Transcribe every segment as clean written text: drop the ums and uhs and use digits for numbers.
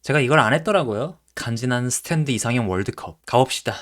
제가 이걸 안 했더라고요. 간지난 스탠드 이상형 월드컵 가봅시다.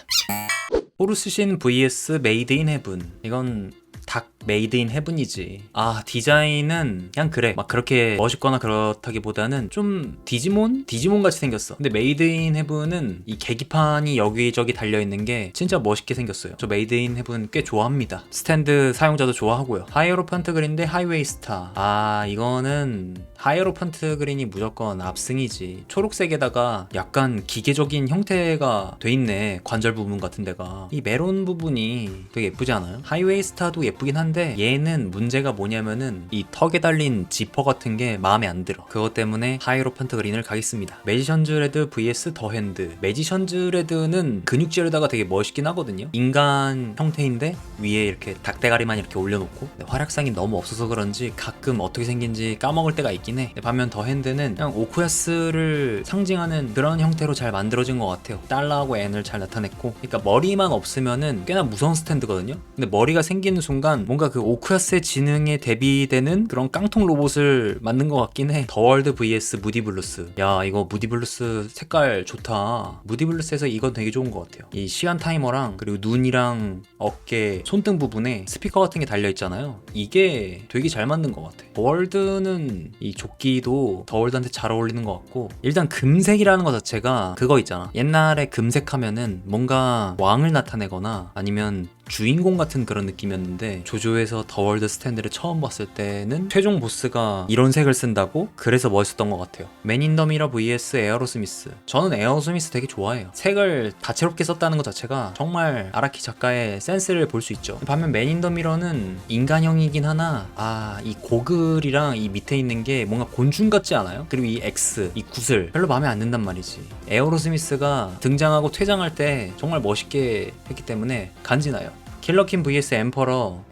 호루스신 vs 메이드 인 헤븐. 이건 닭 메이드 인 헤븐이지. 아, 디자인은 그냥 그래. 막 그렇게 멋있거나 그렇다기보다는 좀 디지몬 같이 생겼어. 근데 메이드 인 헤븐은 이 계기판이 여기저기 달려있는 게 진짜 멋있게 생겼어요. 저 메이드 인 헤븐 꽤 좋아합니다. 스탠드 사용자도 좋아하고요. 하이에로판트 그린인데 하이웨이 스타. 아, 이거는 하이에로판트 그린이 무조건 압승이지. 초록색에다가 약간 기계적인 형태가 돼 있네. 관절 부분 같은 데가. 이 메론 부분이 되게 예쁘지 않아요? 하이웨이 스타도 예쁘긴 한데 얘는 문제가 뭐냐면은 이 턱에 달린 지퍼 같은 게 마음에 안 들어. 그것 때문에 하이에로판트 그린을 가겠습니다. 매지션즈 레드 vs 더 핸드. 매지션즈 레드는 근육질에다가 되게 멋있긴 하거든요. 인간 형태인데 위에 이렇게 닭대가리만 이렇게 올려놓고 활약상이 너무 없어서 그런지 가끔 어떻게 생긴지 까먹을 때가 있긴 해. 반면 더 핸드는 그냥 오쿠야스를 상징하는 그런 형태로 잘 만들어진 것 같아요. 달러하고 N을 잘 나타냈고, 그러니까 머리만 없으면은 꽤나 무서운 스탠드거든요. 근데 머리가 생기는 순간 뭔가 그 오쿠야스의 지능에 대비되는 그런 깡통 로봇을 만든 것 같긴 해. 더월드 vs 무디블루스. 야, 이거 무디블루스 색깔 좋다. 무디블루스에서 이건 되게 좋은 것 같아요. 이 시간 타이머랑 그리고 눈이랑 어깨, 손등 부분에 스피커 같은 게 달려있잖아요. 이게 되게 잘 만든 것 같아. 더월드는 이 조끼도 더월드한테 잘 어울리는 것 같고, 일단 금색이라는 것 자체가 그거 있잖아. 옛날에 금색 하면은 뭔가 왕을 나타내거나 아니면 주인공 같은 그런 느낌이었는데, 조조에서 더월드 스탠드를 처음 봤을 때는 최종 보스가 이런 색을 쓴다고? 그래서 멋있었던 것 같아요. 맨 인 더 미러 vs 에어로스미스. 저는 에어로스미스 되게 좋아해요. 색을 다채롭게 썼다는 것 자체가 정말 아라키 작가의 센스를 볼 수 있죠. 반면 맨 인 더 미러는 인간형이긴 하나, 이 고글이랑 이 밑에 있는 게 뭔가 곤충 같지 않아요? 그리고 이 X, 이 구슬 별로 마음에 안 든단 말이지. 에어로스미스가 등장하고 퇴장할 때 정말 멋있게 했기 때문에 간지나요. 킬러킨 vs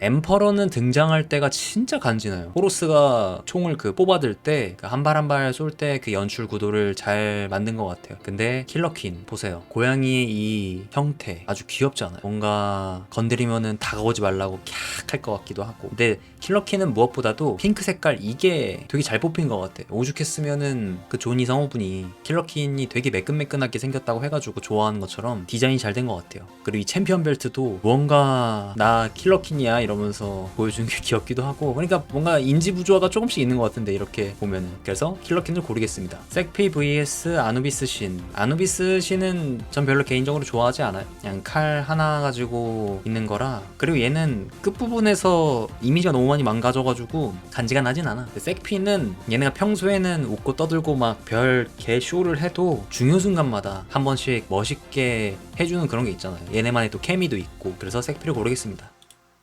엠퍼러는 등장할 때가 진짜 간지나요. 호로스가 총을 뽑아들 때 한 발 한 발 쏠 때 그 연출 구도를 잘 만든 것 같아요. 근데 킬러킨 보세요. 고양이의 이 형태 아주 귀엽잖아요. 뭔가 건드리면은 다가오지 말라고 캬 할 것 같기도 하고. 근데 킬러킨은 무엇보다도 핑크 색깔 이게 되게 잘 뽑힌 것 같아. 오죽했으면은 그 조니 성우분이 킬러킨이 되게 매끈매끈하게 생겼다고 해가지고 좋아하는 것처럼 디자인이 잘 된 것 같아요. 그리고 이 챔피언 벨트도 무언가 나 킬러킨이야 이러면서 보여주는 게 귀엽기도 하고, 그러니까 뭔가 인지부조화가 조금씩 있는 것 같은데 이렇게 보면은. 그래서 킬러킨을 고르겠습니다. 색피 vs 아누비스 신. 아누비스 신은 전 별로 개인적으로 좋아하지 않아요. 그냥 칼 하나 가지고 있는 거라. 그리고 얘는 끝부분에서 이미지가 너무 많이 망가져가지고 간지가 나진 않아. 색피는 얘네가 평소에는 웃고 떠들고 막 별 개 쇼를 해도 중요 순간마다 한 번씩 멋있게 해주는 그런 게 있잖아요. 얘네만의 또 케미도 있고. 그래서 색피를 고르겠습니다.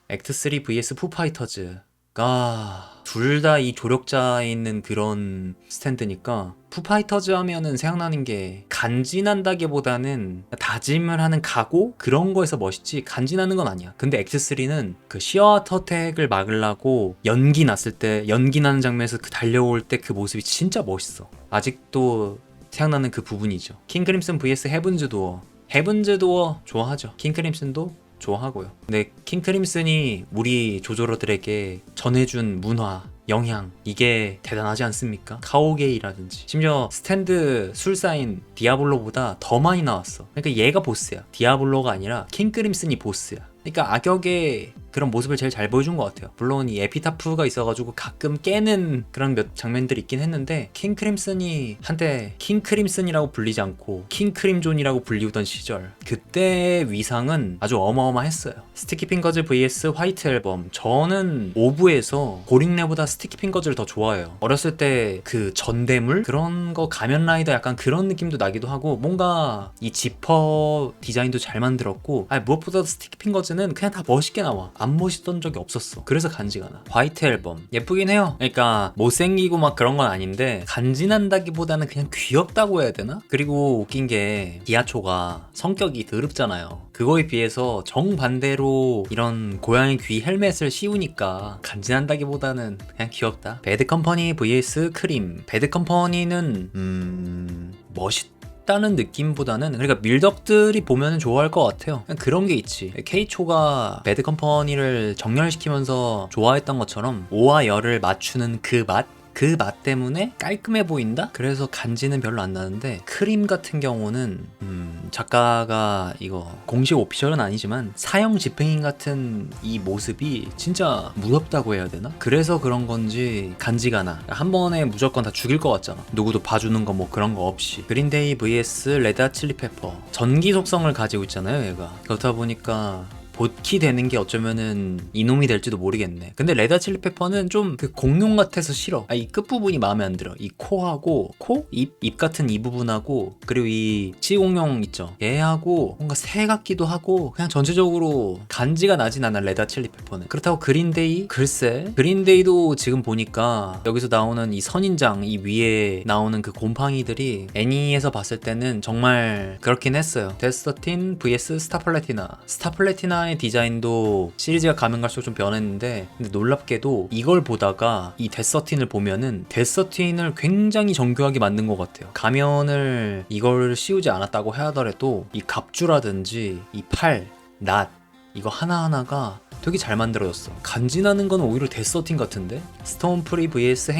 액트 3 vs 푸파이터즈가 둘 다 이 조력자에 있는 그런 스탠드니까, 푸파이터즈 하면은 생각나는 게 간지난다기보다는 다짐을 하는 각오? 그런 거에서 멋있지 간지나는 건 아니야. 근데 액트 3는 그 시어터택을 막으려고 연기 났을 때, 연기 나는 장면에서 그 달려올 때 그 모습이 진짜 멋있어. 아직도 생각나는 그 부분이죠. 킹크림슨 vs 헤븐즈 도어. 헤븐즈 도어 좋아하죠. 킹크림슨도 좋아하고요. 근데 킹크림슨이 우리 조조러들에게 전해준 문화, 영향, 이게 대단하지 않습니까? 카오게이라든지 심지어 스탠드 술사인 디아블로보다 더 많이 나왔어. 그러니까 얘가 보스야. 디아블로가 아니라 킹크림슨이 보스야. 그러니까 악역의 그런 모습을 제일 잘 보여준 것 같아요. 물론 이 에피타프가 있어가지고 가끔 깨는 그런 몇 장면들이 있긴 했는데, 킹크림슨이 한때 킹크림슨이라고 불리지 않고 킹크림존이라고 불리우던 시절, 그때의 위상은 아주 어마어마했어요. 스티키핑거즈 vs 화이트 앨범. 저는 오브에서 고링네보다 스티키핑거즈를 더 좋아해요. 어렸을 때 그 전대물? 그런 거 가면라이더 약간 그런 느낌도 나기도 하고, 뭔가 이 지퍼 디자인도 잘 만들었고, 무엇보다 스티키핑거즈는 그냥 다 멋있게 나와. 안 멋있던 적이 없었어. 그래서 간지가 나. 화이트 앨범 예쁘긴 해요. 그러니까 못생기고 막 그런 건 아닌데 간지난다기보다는 그냥 귀엽다고 해야 되나? 그리고 웃긴 게 디아초가 성격이 더럽잖아요. 그거에 비해서 정반대로 이런 고양이 귀 헬멧을 씌우니까 간지난다기보다는 그냥 귀엽다. 배드컴퍼니 vs 크림. 배드컴퍼니는 멋있다는 느낌보다는, 그러니까 밀덕들이 보면 좋아할 것 같아요. 그냥 그런 게 있지. K초가 배드컴퍼니를 정렬시키면서 좋아했던 것처럼 오와 열을 맞추는 그 맛? 그 맛 때문에 깔끔해 보인다? 그래서 간지는 별로 안 나는데, 크림 같은 경우는 작가가 이거 공식 오피셜은 아니지만 사형 집행인 같은 이 모습이 진짜 무섭다고 해야 되나? 그래서 그런 건지 간지가 나. 한 번에 무조건 다 죽일 것 같잖아. 누구도 봐주는 거 뭐 그런 거 없이. 그린데이 vs 레드 칠리페퍼, 전기 속성을 가지고 있잖아요 얘가. 그렇다 보니까 보키 되는 게 어쩌면은 이놈이 될지도 모르겠네. 근데 레드 칠리페퍼는 좀 그 공룡 같아서 싫어. 이 끝부분이 마음에 안 들어. 이 코하고 입 같은 이 부분하고, 그리고 이 치공룡 있죠, 얘하고 뭔가 새 같기도 하고, 그냥 전체적으로 간지가 나진 않아 레드 칠리페퍼는. 그렇다고 그린데이? 글쎄, 그린데이도 지금 보니까 여기서 나오는 이 선인장, 이 위에 나오는 그 곰팡이들이 애니에서 봤을 때는 정말 그렇긴 했어요. 데스13 vs 스타플래티나의 디자인도 시리즈가 가면 갈수록 좀 변했는데, 근데 놀랍게도 이걸 보다가 이 데스13을 보면은 데스13을 굉장히 정교하게 만든 것 같아요. 가면을 이걸 씌우지 않았다고 하더라도 이 갑주라든지 이 팔, 낫, 이거 하나하나가 되게 잘 만들어졌어. 간지나는 건 오히려 데스13 같은데? 스톤프리 vs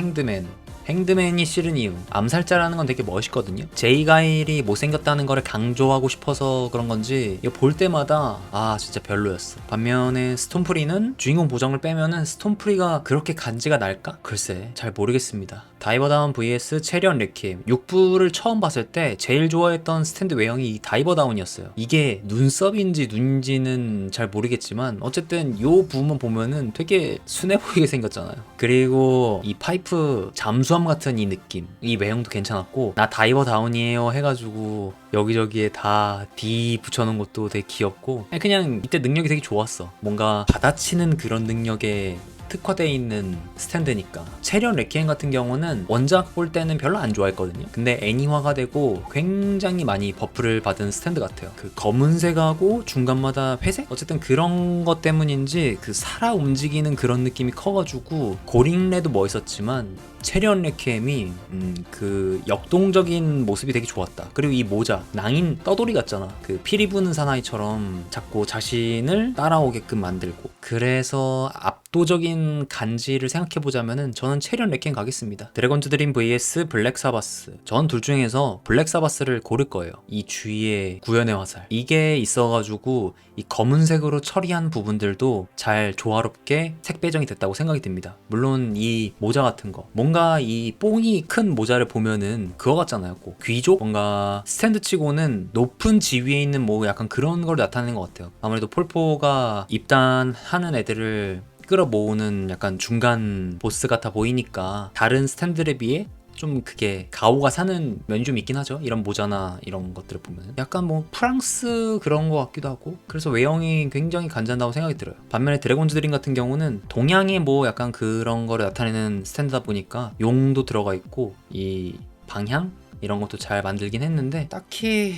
행드맨이 싫은 이유, 암살자라는 건 되게 멋있거든요. 제이 가일이 못생겼다는 거를 강조하고 싶어서 그런 건지 이거 볼 때마다 진짜 별로였어. 반면에 스톤프리는 주인공 보정을 빼면은 스톤프리가 그렇게 간지가 날까? 글쎄 잘 모르겠습니다. 다이버다운 vs 체리언 레퀴엠, 6부를 처음 봤을 때 제일 좋아했던 스탠드 외형이 이 다이버다운이었어요. 이게 눈썹인지 눈인지는 잘 모르겠지만 어쨌든 요 부분 보면은 되게 순해 보이게 생겼잖아요. 그리고 이 파이프 잠수함 같은 이 느낌, 이 외형도 괜찮았고, 나 다이버다운이에요 해가지고 여기저기에 다 D 붙여놓은 것도 되게 귀엽고, 그냥 이때 능력이 되게 좋았어. 뭔가 받아치는 그런 능력에 특화되어 있는 스탠드니까. 체리언 레퀴엠 같은 경우는 원작 볼 때는 별로 안 좋아했거든요. 근데 애니화가 되고 굉장히 많이 버프를 받은 스탠드 같아요. 그 검은색하고 중간마다 회색? 어쨌든 그런 것 때문인지 그 살아 움직이는 그런 느낌이 커가지고, 고링레도 멋있었지만 체리언 레퀴엠이 그 역동적인 모습이 되게 좋았다. 그리고 이 모자, 낭인 떠돌이 같잖아. 그 피리 부는 사나이처럼 자꾸 자신을 따라오게끔 만들고. 그래서 압도적인 간지를 생각해보자면은 저는 체리언 레퀴엠 가겠습니다. 드래곤즈 드림 vs 블랙 사바스, 전 둘 중에서 블랙 사바스를 고를 거예요. 이 주위에 구현의 화살, 이게 있어가지고 이 검은색으로 처리한 부분들도 잘 조화롭게 색 배정이 됐다고 생각이 듭니다. 물론 이 모자 같은 거, 뭔가 이 뽕이 큰 모자를 보면은 그거 같잖아요. 꼭 귀족? 뭔가 스탠드 치고는 높은 지위에 있는 뭐 약간 그런 걸 나타내는 것 같아요. 아무래도 폴포가 입단하는 애들을 끌어모으는 약간 중간 보스 같아 보이니까 다른 스탠드에 비해 좀 그게 가오가 사는 면이 좀 있긴 하죠. 이런 모자나 이런 것들을 보면 약간 뭐 프랑스 그런 것 같기도 하고, 그래서 외형이 굉장히 간지난다고 생각이 들어요. 반면에 드래곤즈 드림 같은 경우는 동양의 뭐 약간 그런 거를 나타내는 스탠드다 보니까 용도 들어가 있고 이 방향 이런 것도 잘 만들긴 했는데 딱히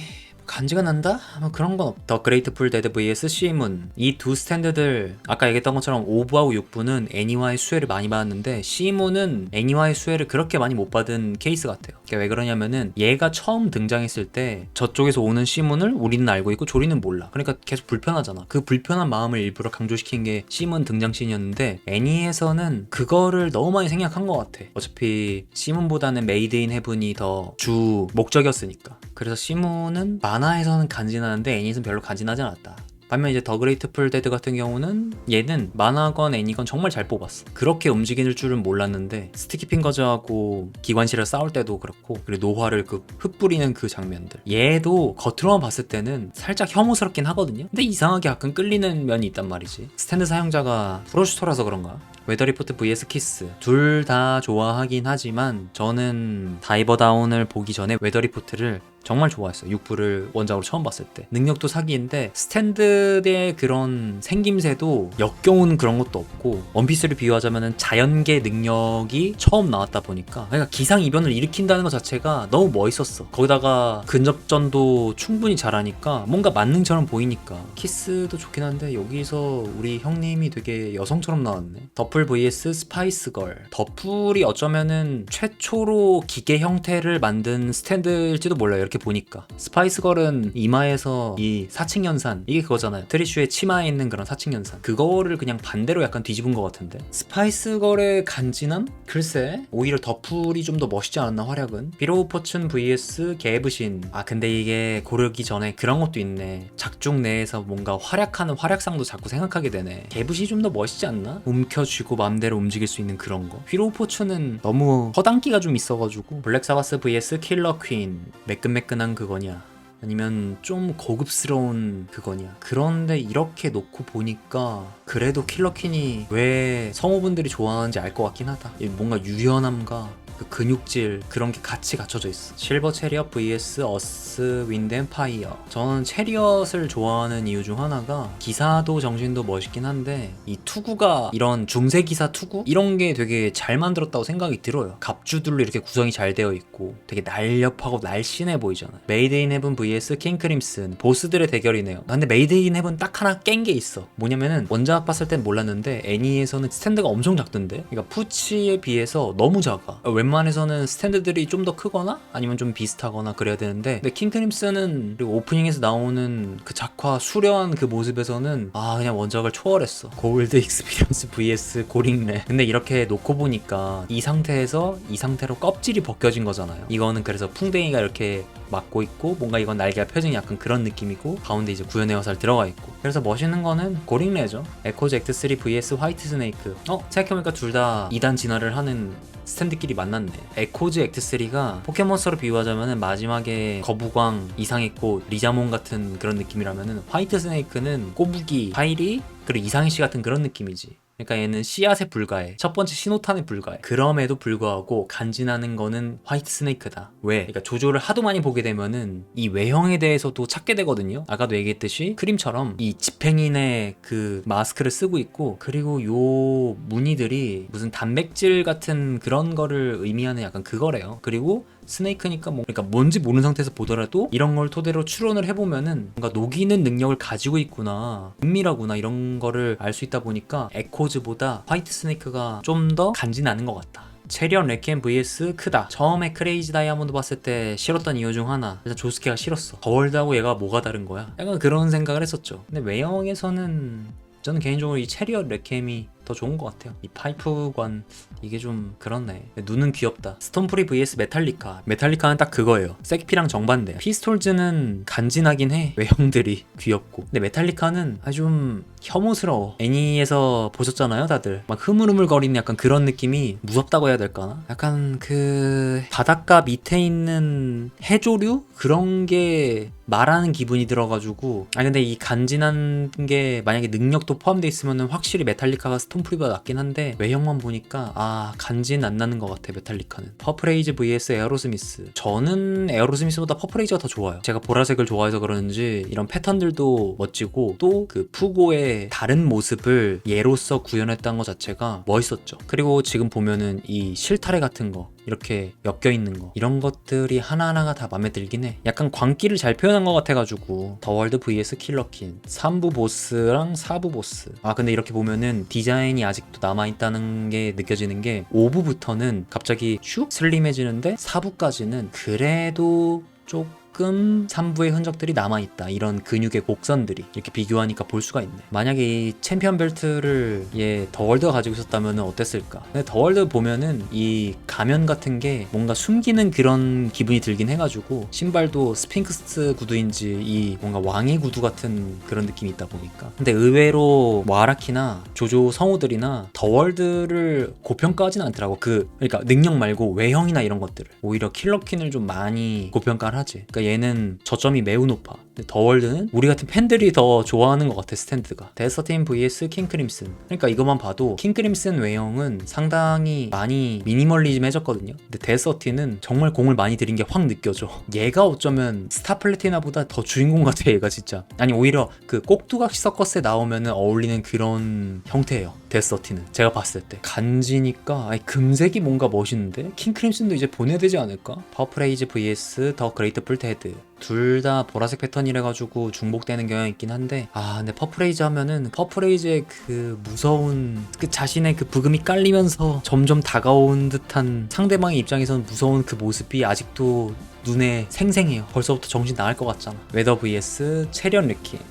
간지가 난다? 뭐 그런 건 없다. 그레이트풀 데드 vs 시문, 이 두 스탠드들 아까 얘기했던 것처럼 5부하고 6부는 애니화의 수혜를 많이 받았는데 시문은 애니화의 수혜를 그렇게 많이 못 받은 케이스 같아요. 그게 왜 그러냐면은 얘가 처음 등장했을 때 저쪽에서 오는 시문을 우리는 알고 있고 조리는 몰라. 그러니까 계속 불편하잖아. 그 불편한 마음을 일부러 강조시킨 게 시문 등장씬이었는데, 애니에서는 그거를 너무 많이 생략한 것 같아. 어차피 시문보다는 메이드 인 헤븐이 더 주 목적이었으니까. 그래서 시문은 만화에서는 간지나는데 애니에서는 별로 간지나지 않았다. 반면 이제 더 그레이트풀 데드 같은 경우는 얘는 만화건 애니건 정말 잘 뽑았어. 그렇게 움직일 줄은 몰랐는데 스티키 핑거즈하고 기관실에서 싸울 때도 그렇고, 그리고 노화를 그 흩뿌리는 그 장면들, 얘도 겉으로만 봤을 때는 살짝 혐오스럽긴 하거든요. 근데 이상하게 가끔 끌리는 면이 있단 말이지. 스탠드 사용자가 프로슈터라서 그런가? 웨더리포트 vs 키스, 둘 다 좋아하긴 하지만 저는 다이버다운을 보기 전에 웨더리포트를 정말 좋아했어요. 6부를 원작으로 처음 봤을 때. 능력도 사기인데 스탠드의 그런 생김새도 역겨운 그런 것도 없고, 원피스를 비유하자면 자연계 능력이 처음 나왔다 보니까 그러니까 기상이변을 일으킨다는 것 자체가 너무 멋있었어. 거기다가 근접전도 충분히 잘하니까 뭔가 만능처럼 보이니까. 키스도 좋긴 한데 여기서 우리 형님이 되게 여성처럼 나왔네. 더플 vs 스파이스걸, 더플이 어쩌면은 최초로 기계 형태를 만든 스탠드일지도 몰라요. 이렇게 이렇게 보니까 스파이스걸은 이마에서 이 사칭연산 이게 그거잖아요. 트리슈의 치마에 있는 그런 사칭연산 그거를 그냥 반대로 약간 뒤집은 것 같은데 스파이스걸의 간지남? 글쎄 오히려 더풀이 좀 더 멋있지 않았나 활약은? 비로우 포춘 vs 게브신 근데 이게 고르기 전에 그런 것도 있네. 작중 내에서 뭔가 활약하는 활약상도 자꾸 생각하게 되네. 게브시 좀 더 멋있지 않나? 움켜쥐고 맘대로 움직일 수 있는 그런 거. 비로우 포춘은 너무 허당기가 좀 있어가지고 블랙 사바스 vs 킬러 퀸 매끈매끈한 그거냐 아니면 좀 고급스러운 그거냐. 그런데 이렇게 놓고 보니까 그래도 킬러 퀸이 왜 성우분들이 좋아하는지 알 것 같긴 하다. 뭔가 유연함과 그 근육질 그런 게 같이 갖춰져 있어. 실버 체리엇 vs 어스 윈드 앤 파이어. 저는 체리엇을 좋아하는 이유 중 하나가 기사도 정신도 멋있긴 한데 이 투구가 이런 중세 기사 투구 이런 게 되게 잘 만들었다고 생각이 들어요. 갑주들로 이렇게 구성이 잘 되어 있고 되게 날렵하고 날씬해 보이잖아요. 메이드 인 헤븐 vs 킹 크림슨 보스들의 대결이네요. 근데 메이드 인 헤븐 딱 하나 깬 게 있어. 뭐냐면은 원작 봤을 땐 몰랐는데 애니에서는 스탠드가 엄청 작던데. 그러니까 푸치에 비해서 너무 작아. 웬만해서는 스탠드들이 좀 더 크거나 아니면 좀 비슷하거나 그래야 되는데 근데 킹크림슨은 그리고 오프닝에서 나오는 그 작화 수려한 그 모습에서는 그냥 원작을 초월했어. 골드 익스피리언스 vs 고링레. 근데 이렇게 놓고 보니까 이 상태에서 이 상태로 껍질이 벗겨진 거잖아요. 이거는 그래서 풍뎅이가 이렇게 막고 있고 뭔가 이건 날개가 펴진 약간 그런 느낌이고 가운데 이제 구현의 화살 들어가 있고 그래서 멋있는 거는 고링레죠. 에코즈 액트 3 vs 화이트 스네이크. 생각해보니까 둘 다 2단 진화를 하는 스탠드끼리 만났네. 에코즈 액트 3가 포켓몬스터로 비유하자면은 마지막에 거부광 이상의 꽃 리자몬 같은 그런 느낌이라면은 화이트 스네이크는 꼬부기 파이리 그리고 이상희씨 같은 그런 느낌이지. 그러니까 얘는 씨앗에 불과해. 첫 번째 신호탄에 불과해. 그럼에도 불구하고 간지나는 거는 화이트 스네이크다. 왜? 그러니까 조조를 하도 많이 보게 되면은 이 외형에 대해서도 찾게 되거든요. 아까도 얘기했듯이 크림처럼 이 집행인의 그 마스크를 쓰고 있고 그리고 요 무늬들이 무슨 단백질 같은 그런 거를 의미하는 약간 그거래요. 그리고 스네이크니까 그러니까 뭔지 모르는 상태에서 보더라도 이런 걸 토대로 추론을 해보면은 뭔가 녹이는 능력을 가지고 있구나, 은밀하구나 이런 거를 알 수 있다 보니까 에코즈보다 화이트 스네이크가 좀 더 간지나는 것 같다. 체리언 레퀴엠 vs 크다. 처음에 크레이지 다이아몬드 봤을 때 싫었던 이유 중 하나 일단 조스케가 싫었어. 더월드하고 얘가 뭐가 다른 거야? 약간 그런 생각을 했었죠. 근데 외형에서는 저는 개인적으로 이 체리언 레퀴엠이 더 좋은 것 같아요. 이 파이프관 이게 좀 그렇네. 눈은 귀엽다. 스톤프리 vs 메탈리카. 메탈리카는 딱 그거예요. 색피랑 정반대야. 피스톨즈는 간지나긴 해. 외형들이 귀엽고. 근데 메탈리카는 아주 좀 혐오스러워. 애니에서 보셨잖아요 다들. 막 흐물흐물거리는 약간 그런 느낌이 무섭다고 해야 될까나? 약간 그 바닷가 밑에 있는 해조류? 그런 게 말하는 기분이 들어가지고 근데 이 간지난 게 만약에 능력도 포함되어 있으면 확실히 메탈리카가 스톤프리보다 낫긴 한데 외형만 보니까 간지는 안 나는 것 같아. 메탈리카는. 퍼플레이즈 vs 에어로스미스. 저는 에어로스미스보다 퍼플레이즈가 더 좋아요. 제가 보라색을 좋아해서 그러는지 이런 패턴들도 멋지고 또 그 푸고의 다른 모습을 얘로서 구현했다는 것 자체가 멋있었죠. 그리고 지금 보면은 이 실타래 같은 거 이렇게 엮여있는 거 이런 것들이 하나하나가 다 맘에 들긴 해. 약간 광기를 잘 표현한 것 같아가지고 더월드 vs 킬러킨 3부 보스랑 4부 보스. 근데 이렇게 보면은 디자인이 아직도 남아있다는 게 느껴지는 게 5부부터는 갑자기 슉 슬림해지는데 4부까지는 그래도 조금 3부의 흔적들이 남아있다. 이런 근육의 곡선들이 이렇게 비교하니까 볼 수가 있네. 만약에 이 챔피언 벨트를 더월드가 가지고 있었다면 어땠을까. 근데 더월드 보면은 이 가면 같은 게 뭔가 숨기는 그런 기분이 들긴 해가지고 신발도 스핑크스 구두인지 이 뭔가 왕의 구두 같은 그런 느낌이 있다 보니까. 근데 의외로 아라키나 조조 성우들이나 더월드를 고평가하진 않더라고. 그러니까 능력 말고 외형이나 이런 것들을. 오히려 킬러퀸을 좀 많이 고평가를 하지. 그러니까 얘는 저점이 매우 높아. 근데 더월드는 우리 같은 팬들이 더 좋아하는 것 같아. 스탠드가. 데서틴 vs 킹크림슨. 그러니까 이것만 봐도 킹크림슨 외형은 상당히 많이 미니멀리즘해졌거든요. 근데 데서틴은 정말 공을 많이 들인 게 확 느껴져. 얘가 어쩌면 스타 플래티나보다 더 주인공 같아. 얘가 진짜. 아니 오히려 그 꼭두각시 서커스에 나오면 어울리는 그런 형태예요. 데서틴은 제가 봤을 때 간지니까 금색이 뭔가 멋있는데 킹크림슨도 이제 보내야 되지 않을까? 파워프레이즈 vs 더 그레이트풀 데드. 둘 다 보라색 패턴이라가지고 중복되는 경향이 있긴 한데 근데 퍼플레이즈 하면은 퍼플레이즈의 그 무서운 그 자신의 그 부금이 깔리면서 점점 다가온 듯한 상대방의 입장에서는 무서운 그 모습이 아직도 눈에 생생해요. 벌써부터 정신 나갈 것 같잖아. 웨더 vs 체리언 레퀴엠.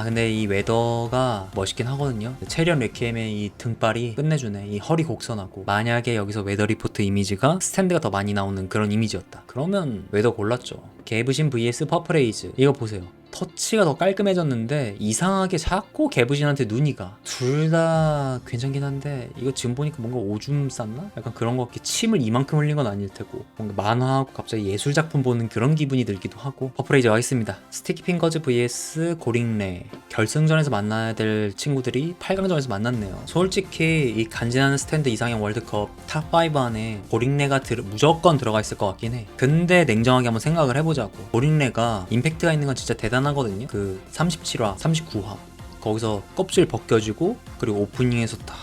근데 이 웨더가 멋있긴 하거든요. 체리언 레퀴엠의 이 등발이 끝내주네. 이 허리 곡선하고. 만약에 여기서 웨더 리포트 이미지가 스탠드가 더 많이 나오는 그런 이미지였다, 그러면 웨더 골랐죠. 개부신 vs 퍼플에이즈. 이거 보세요. 터치가 더 깔끔해졌는데 이상하게 자꾸 개부신한테 눈이 가. 둘 다 괜찮긴 한데 이거 지금 보니까 뭔가 오줌 쌌나? 약간 그런 거 같게 침을 이만큼 흘린 건 아닐 테고 뭔가 만화하고 갑자기 예술작품 보는 그런 기분이 들기도 하고. 퍼플에이즈 가겠습니다. 스티키 핑거즈 vs 고링레. 결승전에서 만나야 될 친구들이 8강전에서 만났네요. 솔직히 이 간지나는 스탠드 이상형 월드컵 탑5 안에 고링레가 무조건 들어가 있을 것 같긴 해. 근데 냉정하게 한번 생각을 해보자고. 고링레가 임팩트가 있는 건 진짜 대단하거든요. 그 37화, 39화 거기서 껍질 벗겨지고 그리고 오프닝에서 딱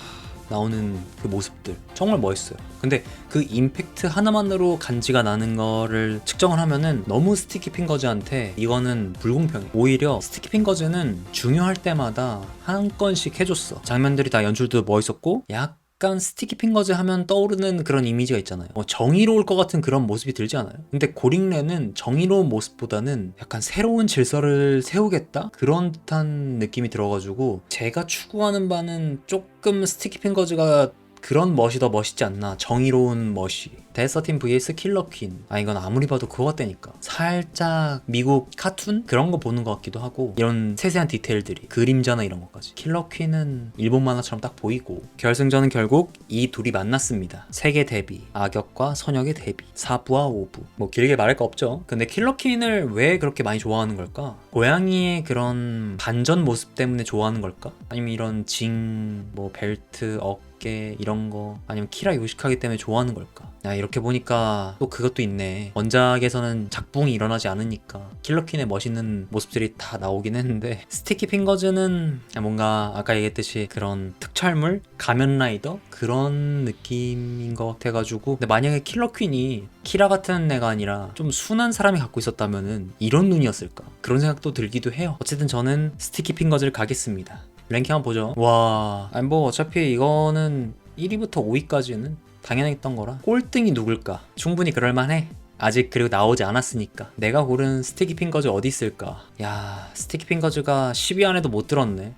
나오는 그 모습들 정말 멋있어요. 근데 그 임팩트 하나만으로 간지가 나는 거를 측정을 하면은 너무 스티키 핑거즈한테 이거는 불공평해. 오히려 스티키 핑거즈는 중요할 때마다 한 건씩 해줬어. 장면들이 다 연출도 멋있었고 약간 스티키 핑거즈 하면 떠오르는 그런 이미지가 있잖아요. 정의로울 것 같은 그런 모습이 들지 않아요? 근데 고링레는 정의로운 모습보다는 약간 새로운 질서를 세우겠다? 그런 듯한 느낌이 들어가지고 제가 추구하는 바는 조금 스티키 핑거즈가 그런 멋이 더 멋있지 않나. 정의로운 멋이. 데스서틴 vs 킬러퀸. 이건 아무리 봐도 그거 같다니까. 살짝 미국 카툰? 그런 거 보는 것 같기도 하고 이런 세세한 디테일들이 그림자나 이런 것까지. 킬러퀸은 일본 만화처럼 딱 보이고. 결승전은 결국 이 둘이 만났습니다. 세계 데뷔, 악역과 선역의 데뷔, 4부와 5부. 뭐 길게 말할 거 없죠. 근데 킬러퀸을 왜 그렇게 많이 좋아하는 걸까? 고양이의 그런 반전 모습 때문에 좋아하는 걸까? 아니면 이런 뭐 벨트, 어깨 이런 거, 아니면 키라 요시카기 때문에 좋아하는 걸까? 이렇게 보니까 또 그것도 있네. 원작에서는 작붕이 일어나지 않으니까 킬러퀸의 멋있는 모습들이 다 나오긴 했는데 스티키 핑거즈는 뭔가 아까 얘기했듯이 그런 특촬물? 가면라이더? 그런 느낌인 것 같아가지고. 근데 만약에 킬러퀸이 키라 같은 애가 아니라 좀 순한 사람이 갖고 있었다면은 이런 눈이었을까? 그런 생각도 들기도 해요. 어쨌든 저는 스티키 핑거즈를 가겠습니다. 랭킹 한번 보죠. 와, 뭐 어차피 이거는 1위부터 5위까지는 당연히 있던 거라. 꼴등이 누굴까? 충분히 그럴만해. 아직 그리고 나오지 않았으니까. 내가 고른 스티키 핑거즈 어디 있을까? 야, 스티키 핑거즈가 10위 안에도 못 들었네.